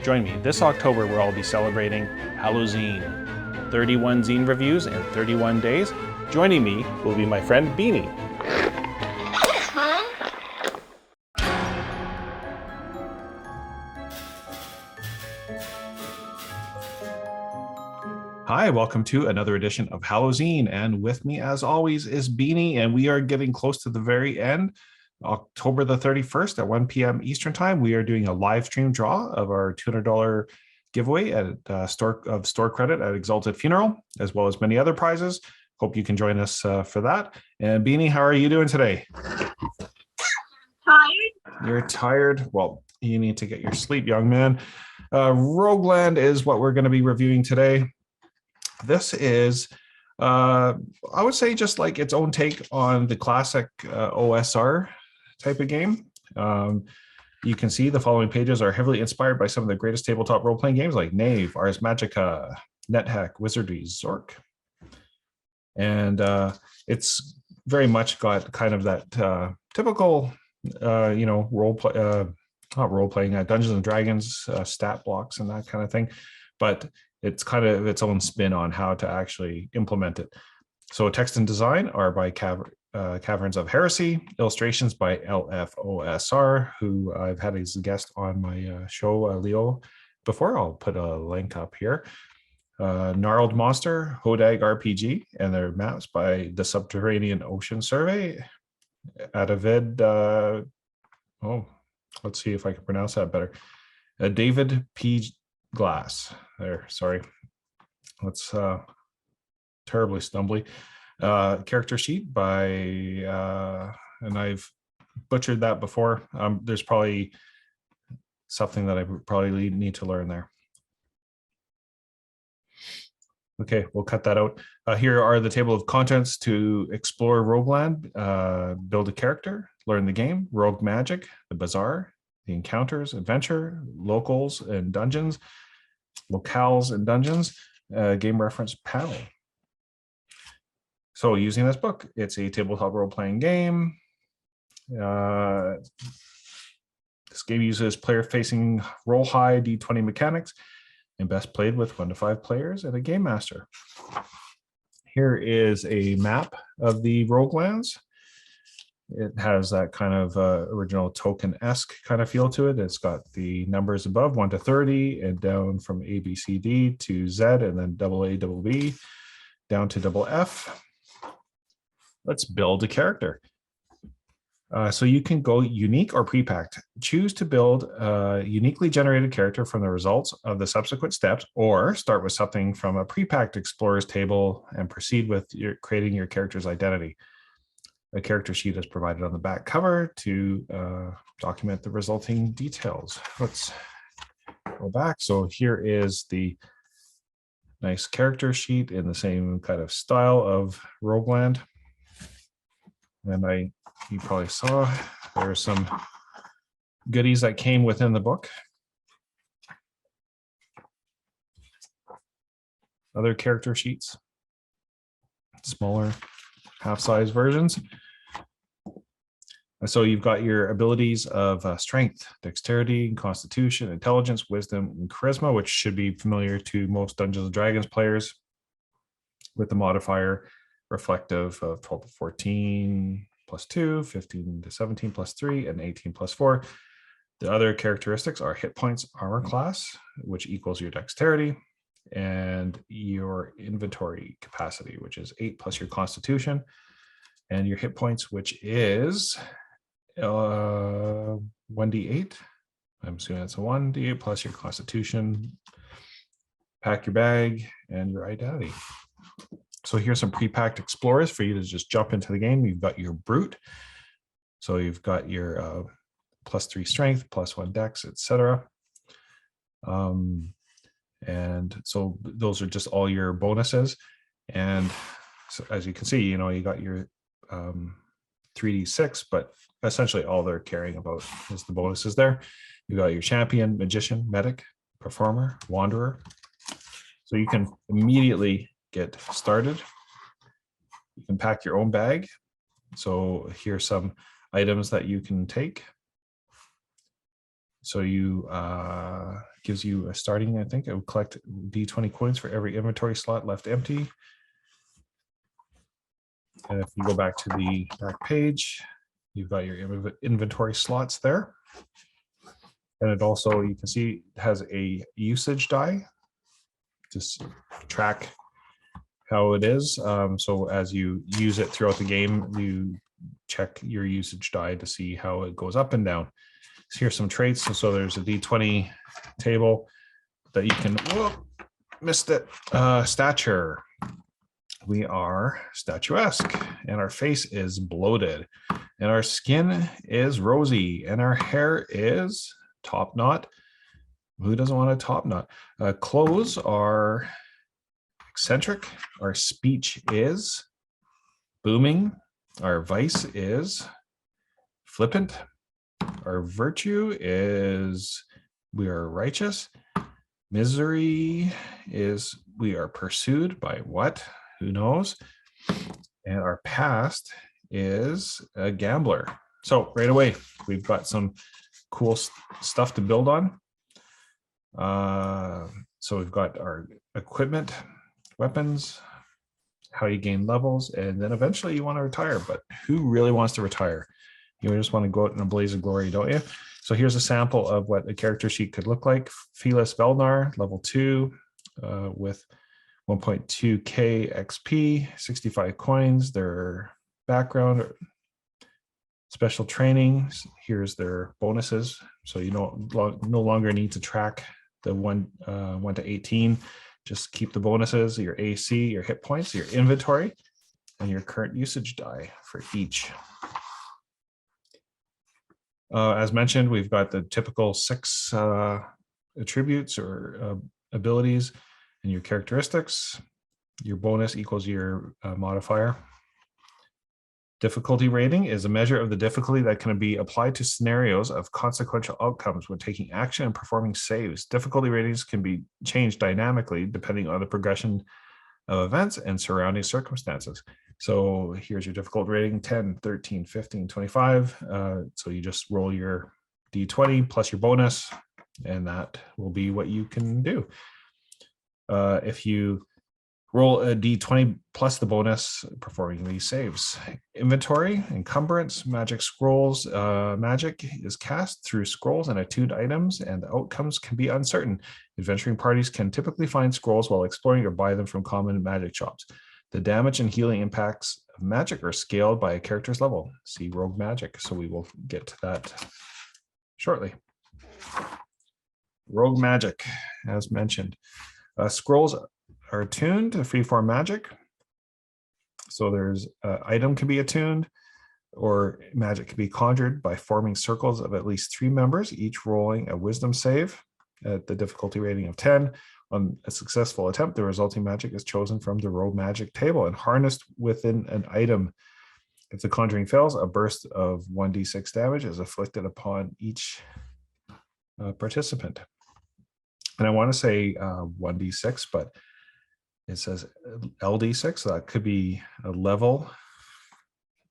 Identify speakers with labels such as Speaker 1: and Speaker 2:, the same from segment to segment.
Speaker 1: Join me this October where I'll be celebrating Halloween. 31 zine reviews in 31 days. Joining me will be my friend Beanie. Hi, welcome to another edition of Halloween, and with me as always is Beanie, and we are getting close to the very end. October the 31st at 1 p.m. Eastern Time, we are doing a live stream draw of our $200 giveaway at store credit at Exalted Funeral, as well as many other prizes. Hope you can join us for that. And Beanie, how are you doing today?
Speaker 2: Tired.
Speaker 1: You're tired? Well, you need to get your sleep, young man. Rogueland is what we're going to be reviewing today. This is, I would say, just like its own take on the classic OSR type of game. You can see the following pages are heavily inspired by some of the greatest tabletop role-playing games like Knave, Ars Magica, NetHack, Wizardry, Zork. And it's very much got kind of that typical, not role-playing, Dungeons and Dragons stat blocks and that kind of thing. But it's kind of its own spin on how to actually implement it. So text and design are by Caverns of Heresy, illustrations by LFOSR, who I've had as a guest on my show, Leo, before. I'll put a link up here. Gnarled Monster, Hodag RPG, and their maps by the Subterranean Ocean Survey. Adavid, let's see if I can pronounce that better. David P. Glass. There, sorry. That's terribly stumbly. Character sheet by, and I've butchered that before. There's probably something that I probably need to learn there. Okay, we'll cut that out. Here are the table of contents to explore Rogueland, build a character, learn the game, rogue magic, the bazaar, the encounters, adventure, locals and dungeons, locales and dungeons, game reference panel. So using this book, it's a tabletop role-playing game. This game uses player-facing roll high D20 mechanics and best played with 1 to 5 players and a game master. Here is a map of the Roguelands. It has that kind of original token-esque kind of feel to it. It's got the numbers above 1 to 30 and down from A, B, C, D to Z, and then AA, BB, down to FF. Let's build a character. So you can go unique or pre-packed. Choose to build a uniquely generated character from the results of the subsequent steps, or start with something from a pre-packed explorer's table and proceed with creating your character's identity. A character sheet is provided on the back cover to document the resulting details. Let's go back. So here is the nice character sheet in the same kind of style of Rogueland. And you probably saw there are some goodies that came within the book. Other character sheets, smaller half-size versions. So you've got your abilities of strength, dexterity, constitution, intelligence, wisdom, and charisma, which should be familiar to most Dungeons and Dragons players, with the modifier reflective of 12 to 14 plus 2, 15 to 17 plus 3, and 18 plus 4. The other characteristics are hit points, armor class, which equals your dexterity, and your inventory capacity, which is 8 plus your constitution, and your hit points, which is 1d8. I'm assuming that's a 1d8 plus your constitution, pack your bag, and your identity. So here's some pre-packed explorers for you to just jump into the game. You've got your brute. So you've got your +3 strength, +1 dex, etc. And so those are just all your bonuses. And so as you can see, you got your 3d6, but essentially all they're caring about is the bonuses there. You got your champion, magician, medic, performer, wanderer. So you can immediately get started. You can pack your own bag. So here's some items that you can take. So you gives you a starting, I think it would collect D20 coins for every inventory slot left empty. And if you go back to the back page, you've got your inventory slots there. And it also, you can see, has a usage die. Just track how it is. So as you use it throughout the game, you check your usage die to see how it goes up and down. So here's some traits. So there's a D20 table that you can, whoop, missed it, stature. We are statuesque, and our face is bloated, and our skin is rosy, and our hair is top knot. Who doesn't want a top knot? Clothes are eccentric. Our speech is booming. Our vice is flippant. Our virtue is we are righteous. Misery is we are pursued by what? Who knows? And our past is a gambler. So right away, we've got some cool stuff to build on. So we've got our equipment, weapons, how you gain levels, and then eventually you want to retire. But who really wants to retire? You just want to go out in a blaze of glory, don't you? So here's a sample of what a character sheet could look like. Felis Velnar, level 2, with 1.2k XP, 65 coins, their background, special training. Here's their bonuses. So you no longer need to track the 1 to 18. Just keep the bonuses, your AC, your hit points, your inventory, and your current usage die for each. As mentioned, we've got the typical 6 attributes or abilities and your characteristics. Your bonus equals your modifier. Difficulty rating is a measure of the difficulty that can be applied to scenarios of consequential outcomes when taking action and performing saves. Difficulty ratings can be changed dynamically depending on the progression of events and surrounding circumstances. So here's your difficulty rating, 10, 13, 15, 25. So you just roll your D20 plus your bonus, and that will be what you can do. If you roll a D20 plus the bonus, performing these saves. Inventory, encumbrance, magic scrolls. Magic is cast through scrolls and attuned items, and the outcomes can be uncertain. Adventuring parties can typically find scrolls while exploring or buy them from common magic shops. The damage and healing impacts of magic are scaled by a character's level. See Rogue Magic, so we will get to that shortly. Rogue Magic, as mentioned. Scrolls are attuned to freeform magic. So there's item can be attuned, or magic can be conjured by forming circles of at least 3 members, each rolling a wisdom save at the difficulty rating of 10. On a successful attempt, the resulting magic is chosen from the Rogue Magic table and harnessed within an item. If the conjuring fails, a burst of 1d6 damage is inflicted upon each participant. And I want to say 1d6, but it says LD6, so that could be a level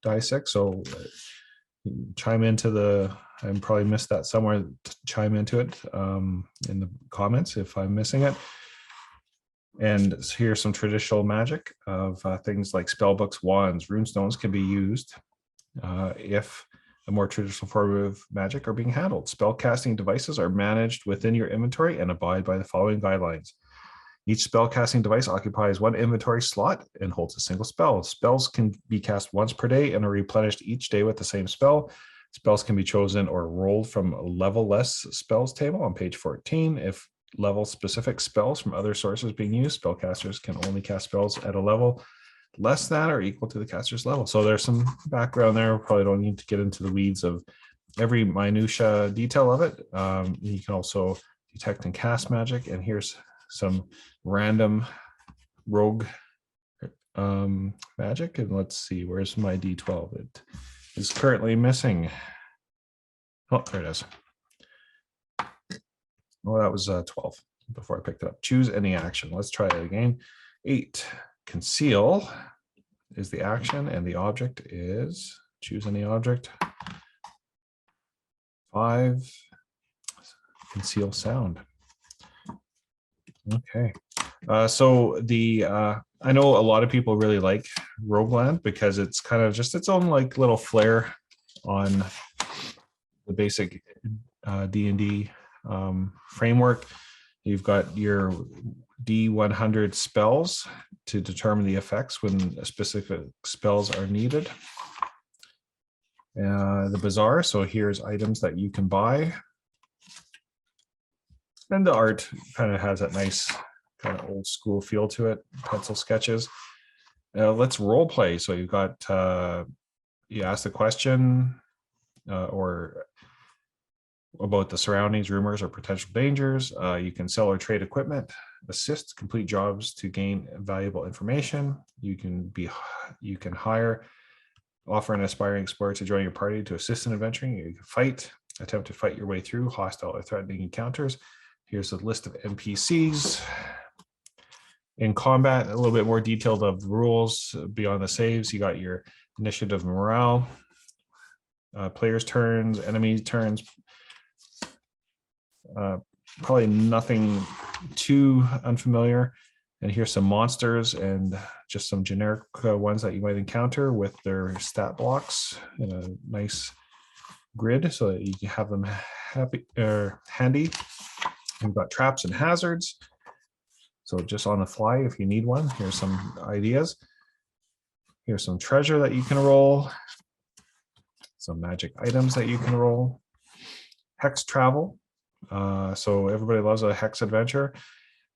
Speaker 1: die 6. So chime into the, I probably missed that somewhere, chime into it in the comments if I'm missing it. And here's some traditional magic of things like spellbooks, wands, runestones can be used if a more traditional form of magic are being handled. Spellcasting devices are managed within your inventory and abide by the following guidelines. Each spellcasting device occupies 1 inventory slot and holds a single spell. Spells can be cast once per day and are replenished each day with the same spell. Spells can be chosen or rolled from a level-less spells table on page 14. If level-specific spells from other sources being used, spellcasters can only cast spells at a level less than or equal to the caster's level. So there's some background there. We probably don't need to get into the weeds of every minutia detail of it. You can also detect and cast magic. And here's some random rogue magic. And let's see, where's my D12? It is currently missing. Oh, there it is. Oh, that was 12 before I picked it up. Choose any action. Let's try it again. 8. Conceal is the action, and the object is choose any object. 5. conceal sound. Okay. So I know a lot of people really like Rogueland because it's kind of just its own like little flair on the basic D&D framework. You've got your D100 spells to determine the effects when specific spells are needed. The bazaar, so here's items that you can buy. And the art kind of has that nice kind of old school feel to it, pencil sketches. Let's role play. So you've got, you ask the question or about the surroundings, rumors, or potential dangers. You can sell or trade equipment, assist, complete jobs to gain valuable information. You can hire, offer an aspiring explorer to join your party to assist in adventuring. You can fight, attempt to fight your way through hostile or threatening encounters. Here's a list of NPCs. In combat, a little bit more detailed of the rules beyond the saves. You got your initiative, morale, players' turns, enemy turns. Probably nothing too unfamiliar. And here's some monsters and just some generic ones that you might encounter with their stat blocks in a nice grid so that you can have them handy. We've got traps and hazards. So just on the fly, if you need one, here's some ideas. Here's some treasure that you can roll. Some magic items that you can roll. Hex travel. So everybody loves a hex adventure.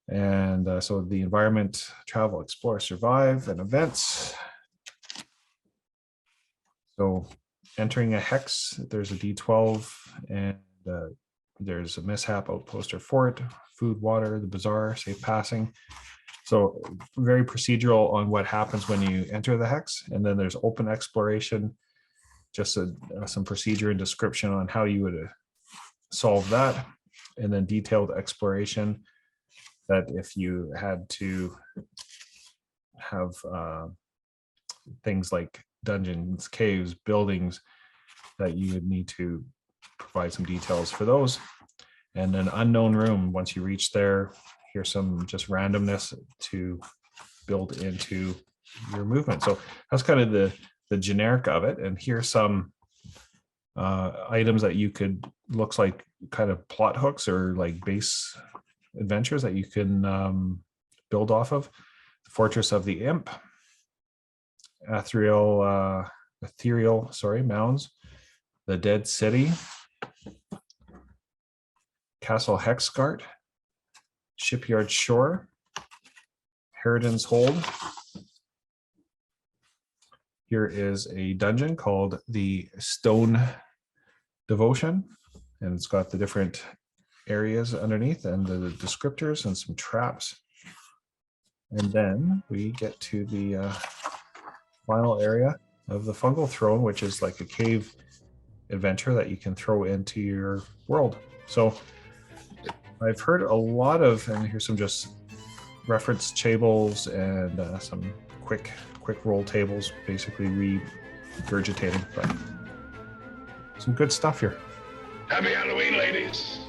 Speaker 1: And so the environment, travel, explore, survive, and events. So entering a hex, there's a D12 and there's a mishap, outpost, or fort, food, water, the bazaar, safe passing. So very procedural on what happens when you enter the hex. And then there's open exploration, just some procedure and description on how you would solve that. And then detailed exploration that if you had to have things like dungeons, caves, buildings, that you would need to provide some details for those. And an unknown room, once you reach there, here's some just randomness to build into your movement. So that's kind of the generic of it. And here's some items that you could, looks like kind of plot hooks or like base adventures that you can build off of. The Fortress of the Imp, ethereal mounds, the Dead City, Castle Hexgard, Shipyard Shore, Harridan's Hold. Here is a dungeon called the Stone Devotion, and it's got the different areas underneath and the descriptors and some traps. And then we get to the final area of the Fungal Throne, which is like a cave adventure that you can throw into your world. So I've heard a lot of, and here's some just reference tables and some quick roll tables, basically regurgitating, but some good stuff here.
Speaker 2: Happy Halloween, ladies.